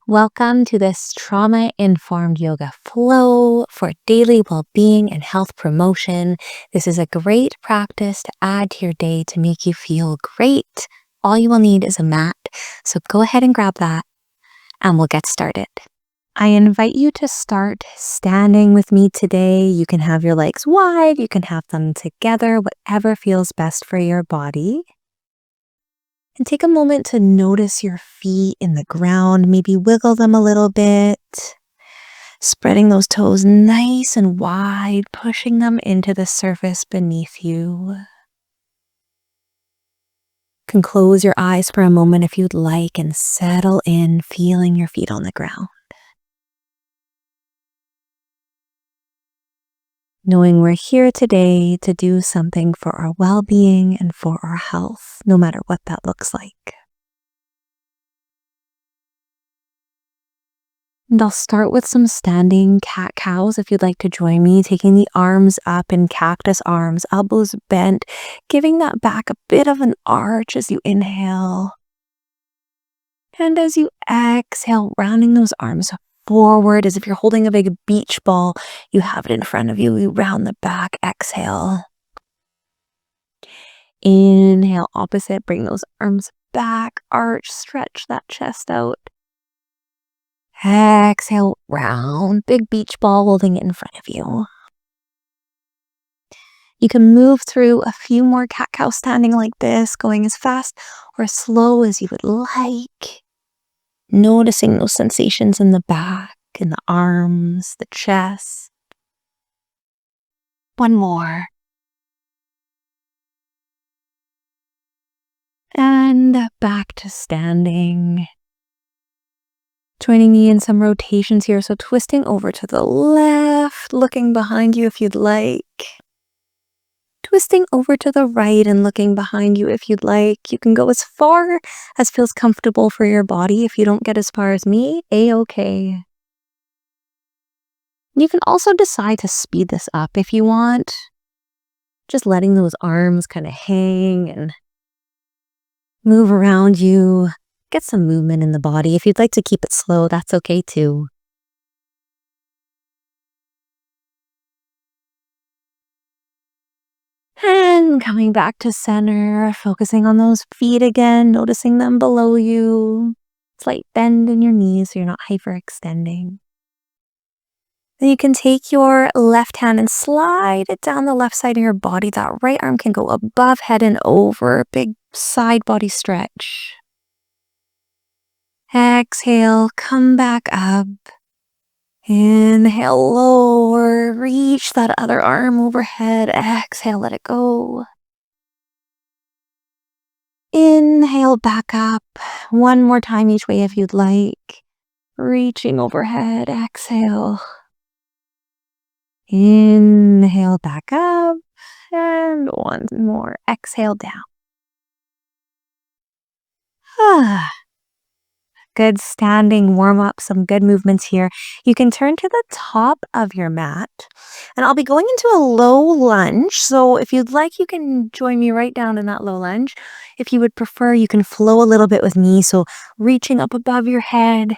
Welcome to this trauma-informed yoga flow for daily well-being and health promotion. This is a great practice to add to your day to make you feel great. All you will need is a mat, so go ahead and grab that and we'll get started. I invite you to start standing with me today. You can have your legs wide, you can have them together, whatever feels best for your body. And take a moment to notice your feet in the ground. Maybe wiggle them a little bit. Spreading those toes nice and wide, pushing them into the surface beneath you. You can close your eyes for a moment if you'd like and settle in, feeling your feet on the ground. Knowing we're here today to do something for our well-being and for our health, no matter what that looks like. And I'll start with some standing cat-cows if you'd like to join me, taking the arms up in cactus arms, elbows bent, giving that back a bit of an arch as you inhale. And as you exhale, rounding those arms forward as if you're holding a big beach ball. You have it in front of you. You round the back, exhale. Inhale, opposite, bring those arms back, arch, stretch that chest out. Exhale, round, big beach ball, holding it in front of you. You can move through a few more cat-cow standing like this, going as fast or as slow as you would like. Noticing those sensations in the back, in the arms, the chest. One more. And back to standing. Joining me in some rotations here. So twisting over to the left, looking behind you if you'd like. Twisting over to the right and looking behind you if you'd like. You can go as far as feels comfortable for your body. If you don't get as far as me, a-okay. You can also decide to speed this up if you want. Just letting those arms kind of hang and move around you. Get some movement in the body. If you'd like to keep it slow, that's okay too. And coming back to center, focusing on those feet again, noticing them below you. Slight bend in your knees so you're not hyperextending. Then you can take your left hand and slide it down the left side of your body. That right arm can go above head and over. Big side body stretch. Exhale, come back up. Inhale, lower, reach that other arm overhead. Exhale, let it go. Inhale, back up. One more time each way if you'd like. Reaching overhead, exhale. Inhale, back up. And one more, exhale down. Good standing warm-up, some good movements here. You can turn to the top of your mat, and I'll be going into a low lunge. So if you'd like, you can join me right down in that low lunge. If you would prefer, you can flow a little bit with me. So reaching up above your head,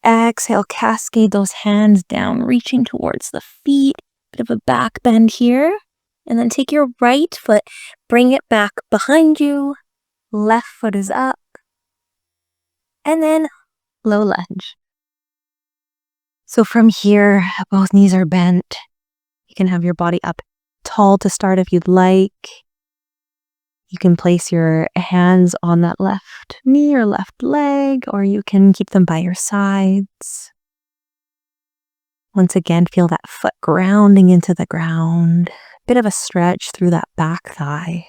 exhale, cascade those hands down, reaching towards the feet, bit of a back bend here. And then take your right foot, bring it back behind you. Left foot is up. And then low lunge. So from here, both knees are bent. You can have your body up tall to start if you'd like. You can place your hands on that left knee or left leg, or you can keep them by your sides. Once again, feel that foot grounding into the ground. Bit of a stretch through that back thigh.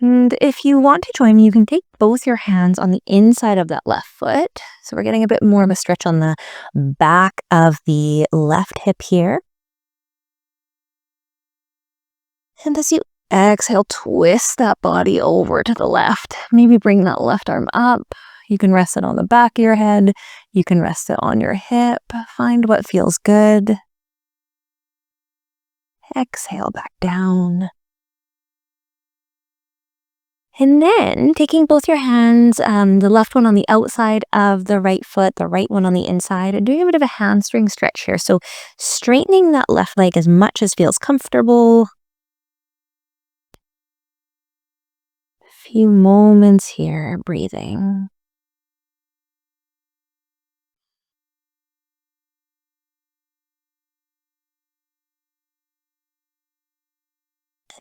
And if you want to join me, you can take both your hands on the inside of that left foot. So we're getting a bit more of a stretch on the back of the left hip here. And as you exhale, twist that body over to the left. Maybe bring that left arm up. You can rest it on the back of your head. You can rest it on your hip. Find what feels good. Exhale back down. And then taking both your hands, the left one on the outside of the right foot, the right one on the inside, and doing a bit of a hamstring stretch here. So straightening that left leg as much as feels comfortable. A few moments here, breathing.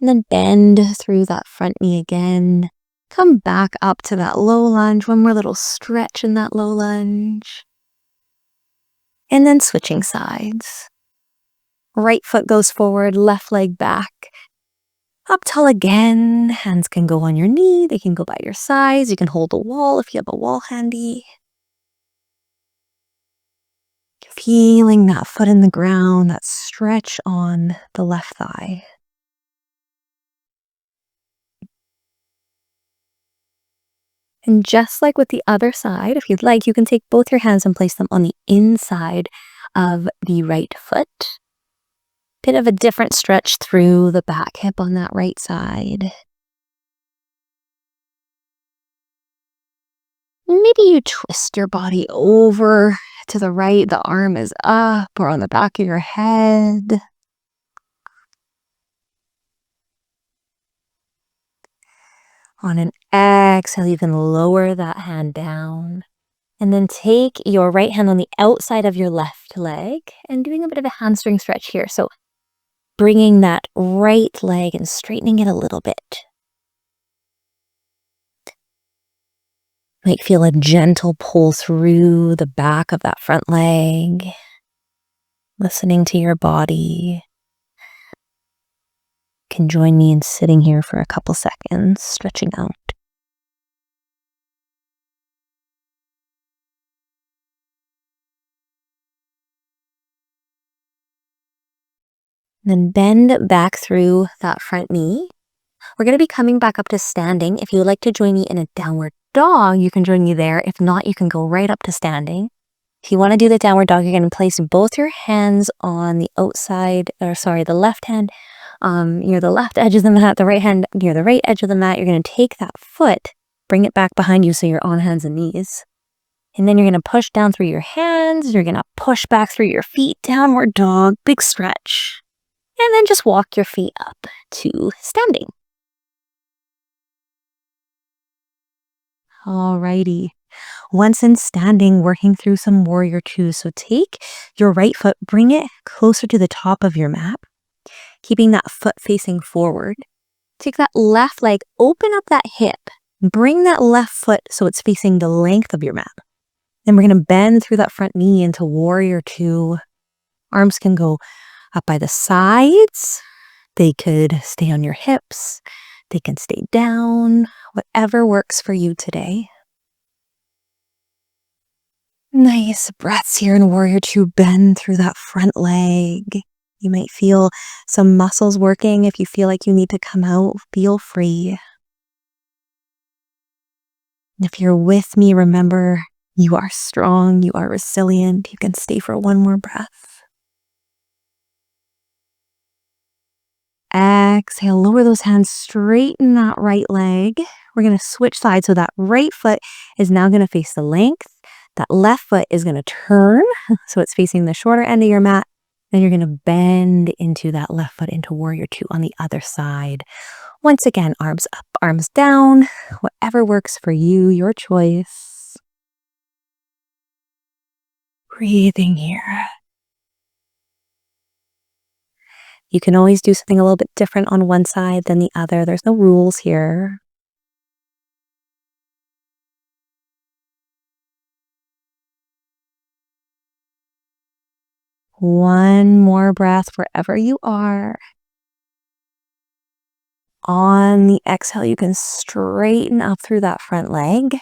And then bend through that front knee again. Come back up to that low lunge. One more little stretch in that low lunge. And then switching sides. Right foot goes forward, left leg back. Up tall again. Hands can go on your knee. They can go by your sides. You can hold a wall if you have a wall handy. Feeling that foot in the ground, that stretch on the left thigh. And just like with the other side, if you'd like, you can take both your hands and place them on the inside of the right foot. Bit of a different stretch through the back hip on that right side. Maybe you twist your body over to the right. The arm is up or on the back of your head. On an exhale, you can lower that hand down. And then take your right hand on the outside of your left leg and doing a bit of a hamstring stretch here. So bringing that right leg and straightening it a little bit. Might feel a gentle pull through the back of that front leg. Listening to your body. You can join me in sitting here for a couple seconds, stretching out. Then bend back through that front knee. We're going to be coming back up to standing. If you would like to join me in a downward dog, you can join me there. If not, you can go right up to standing. If you want to do the downward dog, you're going to place both your hands on the outside, the left hand near the left edge of the mat, the right hand near the right edge of the mat. You're going to take that foot, bring it back behind you so you're on hands and knees. And then you're going to push down through your hands. You're going to push back through your feet, downward dog, big stretch. And then just walk your feet up to standing. Alrighty. Once in standing, working through some warrior twos. So take your right foot, bring it closer to the top of your mat, keeping that foot facing forward. Take that left leg, open up that hip, bring that left foot so it's facing the length of your mat. Then we're going to bend through that front knee into warrior two. Arms can go up by the sides. They could stay on your hips. They can stay down, whatever works for you today. Nice breaths here in warrior two. Bend through that front leg. You might feel some muscles working. If you feel like you need to come out, feel free. If you're with me, remember, you are strong, you are resilient. You can stay for one more breath. Exhale, lower those hands, straighten that right leg. We're going to switch sides. So that right foot is now going to face the length. That left foot is going to turn. So it's facing the shorter end of your mat. Then you're going to bend into that left foot into warrior two on the other side. Once again, arms up, arms down, whatever works for you, your choice. Breathing here. You can always do something a little bit different on one side than the other. There's no rules here. One more breath wherever you are. On the exhale, you can straighten up through that front leg.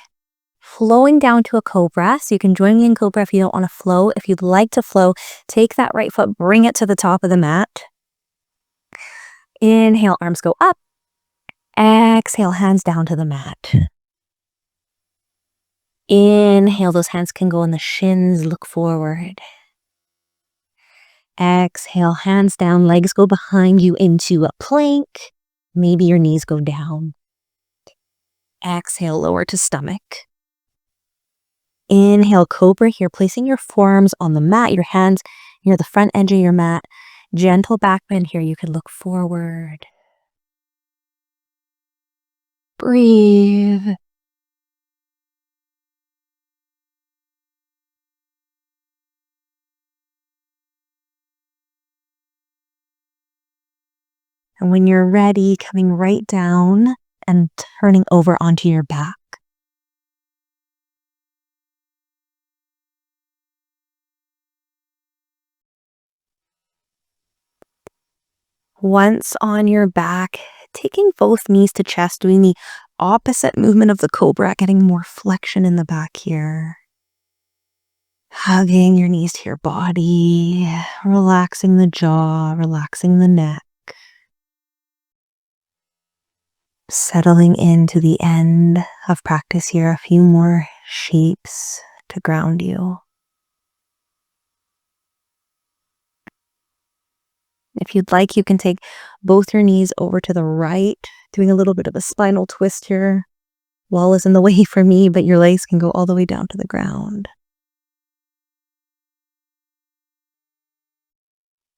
Flowing down to a cobra. So you can join me in cobra if you don't want to flow. If you'd like to flow, take that right foot, bring it to the top of the mat. Inhale, arms go up. Exhale, hands down to the mat. Inhale, those hands can go on the shins, look forward. Exhale, hands down, legs go behind you into a plank. Maybe your knees go down. Exhale, lower to stomach. Inhale, cobra here, placing your forearms on the mat, your hands near the front edge of your mat. Gentle back bend here. You can look forward. Breathe. And when you're ready, coming right down and turning over onto your back. Once on your back, taking both knees to chest, doing the opposite movement of the cobra, getting more flexion in the back here. Hugging your knees to your body, relaxing the jaw, relaxing the neck. Settling into the end of practice here, a few more shapes to ground you. If you'd like, you can take both your knees over to the right, doing a little bit of a spinal twist here. Wall is in the way for me, but your legs can go all the way down to the ground.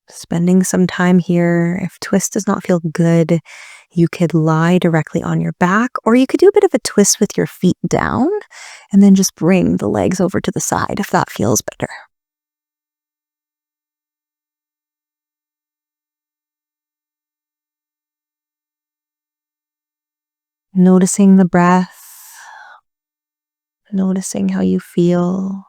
Spending some time here. If twist does not feel good, you could lie directly on your back, or you could do a bit of a twist with your feet down, and then just bring the legs over to the side if that feels better. Noticing the breath, noticing how you feel,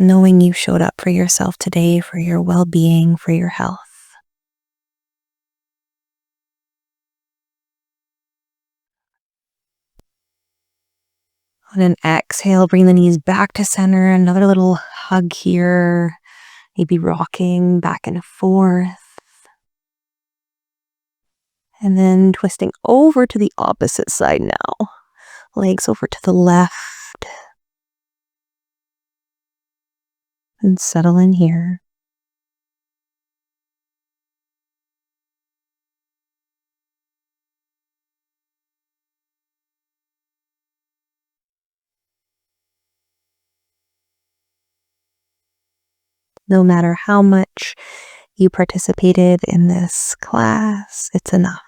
knowing you showed up for yourself today, for your well-being, for your health. On an exhale, bring the knees back to center. Another little hug here, maybe rocking back and forth. And then twisting over to the opposite side now. Legs over to the left. And settle in here. No matter how much you participated in this class, it's enough.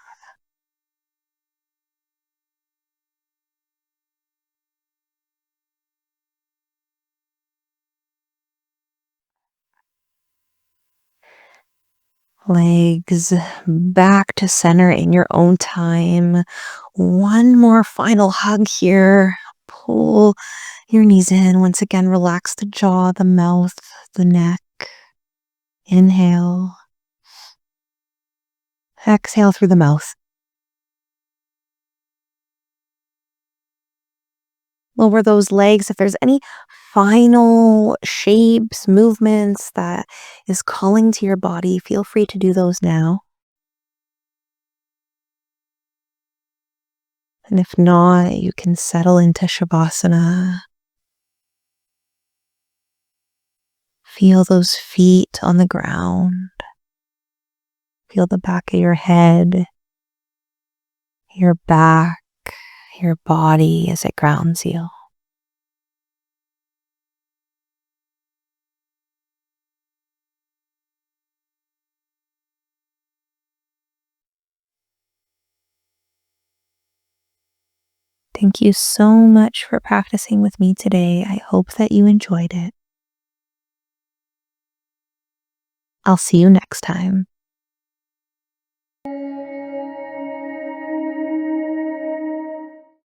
Legs back to center in your own time. One more final hug here. Pull your knees in. Once again, relax the jaw, the mouth, the neck. Inhale. Exhale through the mouth. Lower those legs. If there's any final shapes, movements that is calling to your body, feel free to do those now. And if not, you can settle into Shavasana. Feel those feet on the ground. Feel the back of your head, your back, your body as it grounds you. Thank you so much for practicing with me today. I hope that you enjoyed it. I'll see you next time.